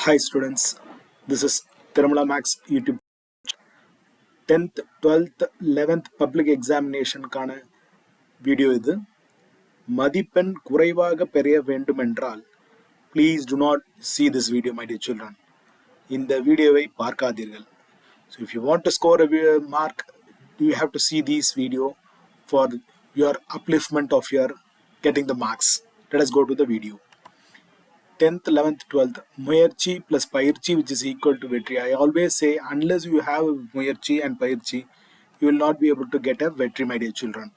Hi students, this is Tirumala Max YouTube 10th, 12th, 11th public examination கான video இது. மதிப்பெண் குறைவாக பெற வேண்டுமென்றால் please do not see this video my dear children. இந்த வீடியோவை பார்க்காதீர்கள். So if you want to score a mark, you have to see this video for your upliftment of your getting the marks. Let us go to the video. 10th, 11th, 12th, முயற்சி plus பயிற்சி which is equal to வெற்றி. I always say unless you have முயற்சி and பயிற்சி, you will not be able to get a வெற்றி my dear children.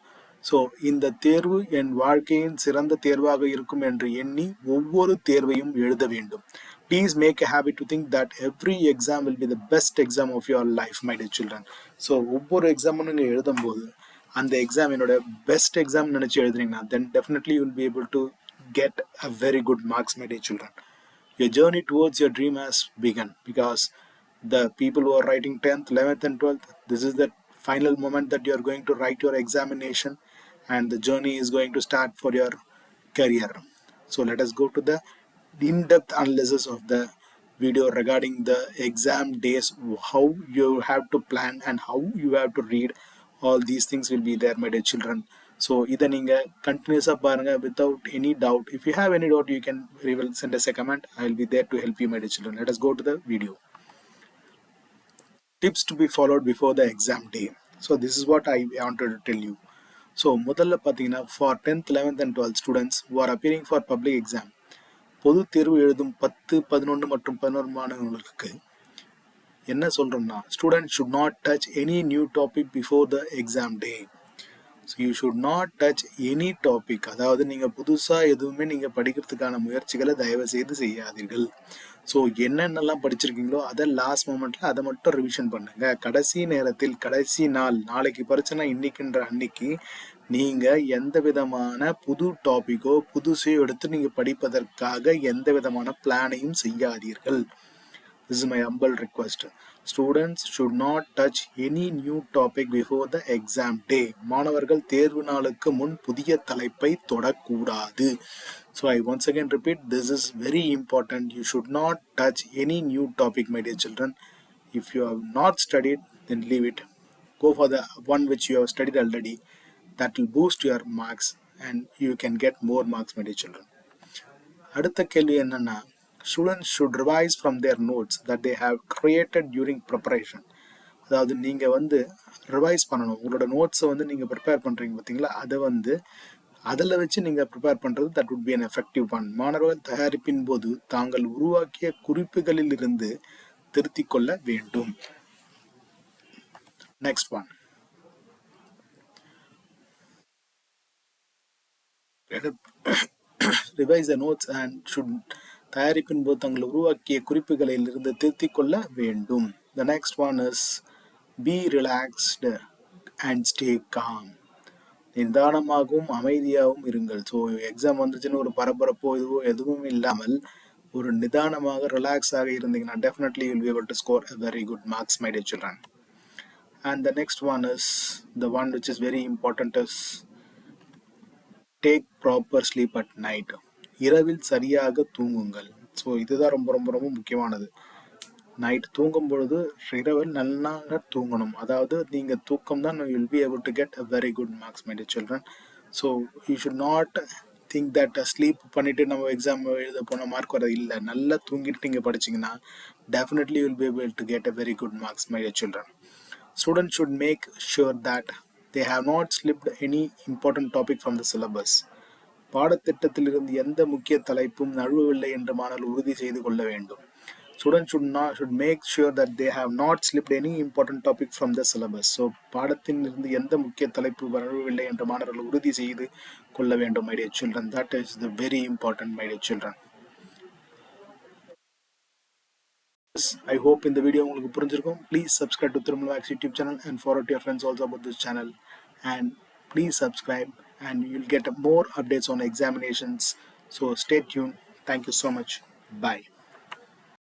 So இந்த தேர்வு என் வாழ்க்கையின் சிறந்த தேர்வாக இருக்கும் என்று எண்ணி ஒவ்வொரு தேர்வையும் எழுத வேண்டும். Please make a habit to think that every exam will be the best exam of your life my dear children. So ஒவ்வொரு எக்ஸாமும் நீங்கள் எழுதும்போது அந்த எக்ஸாம் என்னோட பெஸ்ட் எக்ஸாம் நினச்சி எழுதுனீங்கன்னா then definitely you will be able to get a very good marks my dear children. Your journey towards your dream has begun because the people who are writing 10th, 11th and 12th, this is the final moment that you are going to write your examination and the journey is going to start for your career. So let us go to the in-depth analysis of the video regarding the exam days, how you have to plan and how you have to read. All these things will be there my dear children. So இதை நீங்கள் கண்டினியூஸாக பாருங்கள் without any doubt. If you have any doubt, you can very well send us a comment. I will be there to help you my dear children. Let us go to the video. Tips to be followed before the exam day. So this is what I wanted to tell you. So முதல்ல பார்த்தீங்கன்னா for 10th, 11th and 12th students who are appearing for public exam, பொது தேர்வு எழுதும் 10, 11 மற்றும் 11 மாணவர்களுக்கு என்ன சொல்கிறோம்னா students should not touch any new topic before the exam day. So you should not touch any topic. அதாவது நீங்கள் புதுசாக எதுவுமே நீங்கள் படிக்கிறதுக்கான முயற்சிகளை தயவு செய்து செய்யாதீர்கள். ஸோ என்னென்னலாம் படிச்சிருக்கீங்களோ அதை லாஸ்ட் மொமெண்ட்டில் அதை மட்டும் ரிவிஷன் பண்ணுங்கள். கடைசி நேரத்தில் கடைசி நாளைக்கு பரிச்சைனா இன்னைக்குன்ற அன்னைக்கு நீங்கள் எந்த விதமான புது டாப்பிக்கோ புதுசையோ எடுத்து நீங்கள் படிப்பதற்காக எந்த விதமான பிளானையும் செய்யாதீர்கள். This is my humble request. Students should not touch any new topic before the exam day. மாணவர்கள் தேர்வு நாளுக்கு முன் புதிய தலைப்பை தொடக்கூடாது. So I once again repeat, this is very important. You should not touch any new topic my dear children. If you have not studied, then leave it. Go for the one which you have studied already. That will boost your marks and you can get more marks my dear children. அடுத்த கேள்வி என்னன்னா, students should revise from their notes that they have created during preparation. அதாவது நீங்கள் revise பண்ணணும். உங்களோட நோட்ஸை நீங்கள் prepare பண்ணுறீங்க பார்த்தீங்களா, அதை அதில் வச்சு நீங்கள் ப்ரிப்பேர் பண்ணுறது that would be an effective one. மாணவர்கள் தயாரிப்பின் போது தாங்கள் உருவாக்கிய குறிப்புகளில் இருந்து திருத்திக் கொள்ள வேண்டும். Next one. Revise the notes and should தயாரிப்பின் போது தங்கள் உருவாக்கிய குறிப்புகளில் இருந்து திருத்திக் கொள்ள வேண்டும். The next one is be relaxed and stay calm. நிதானமாகவும் அமைதியாகவும் இருங்கள். ஸோ எக்ஸாம் வந்துச்சுன்னு ஒரு பரபரப்போ எதுவும் இல்லாமல் ஒரு நிதானமாக ரிலாக்ஸாக இருந்தீங்கன்னா definitely you will be able to score a very good marks my dear children. And the next one is the one which is very important is take proper sleep at night. இரவில் சரியாக தூங்குங்கள். So இதுதான் ரொம்ப ரொம்ப ரொம்ப முக்கியமானது. Night தூங்கும் பொழுது இரவில் நல்லாக தூங்கணும். அதாவது நீங்கள் தூக்கம் தான் you will be able to get a very good marks my dear children. So you should not think that sleep பண்ணிவிட்டு நம்ம எக்ஸாம் எழுத போன மார்க் வர இல்லை. நல்லா தூங்கிட்டு நீங்கள் படிச்சிங்கன்னா definitely you will be able to get a very good marks my dear children. Students should make sure that they have not slipped any important topic from the syllabus. பாடத்திட்டத்திலிருந்து எந்த முக்கிய தலைப்பும் நழுவவில்லை என்று மாணவர்கள் உறுதி செய்து கொள்ள வேண்டும். Students should make sure that they have not slipped any important topic from the syllabus. So பாடத்திலிருந்து எந்த முக்கிய தலைப்பு நழுவவில்லை என்று மாணவர்கள் உறுதி செய்து கொள்ள வேண்டும் my dear children. That is the very important my dear children. I hope இந்த வீடியோ உங்களுக்கு புரிஞ்சிருக்கும். Please subscribe to Tirumala Max YouTube channel and forward to your friends also about this channel. And please subscribe and you'll get more updates on examinations. So stay tuned. Thank you so much. Bye.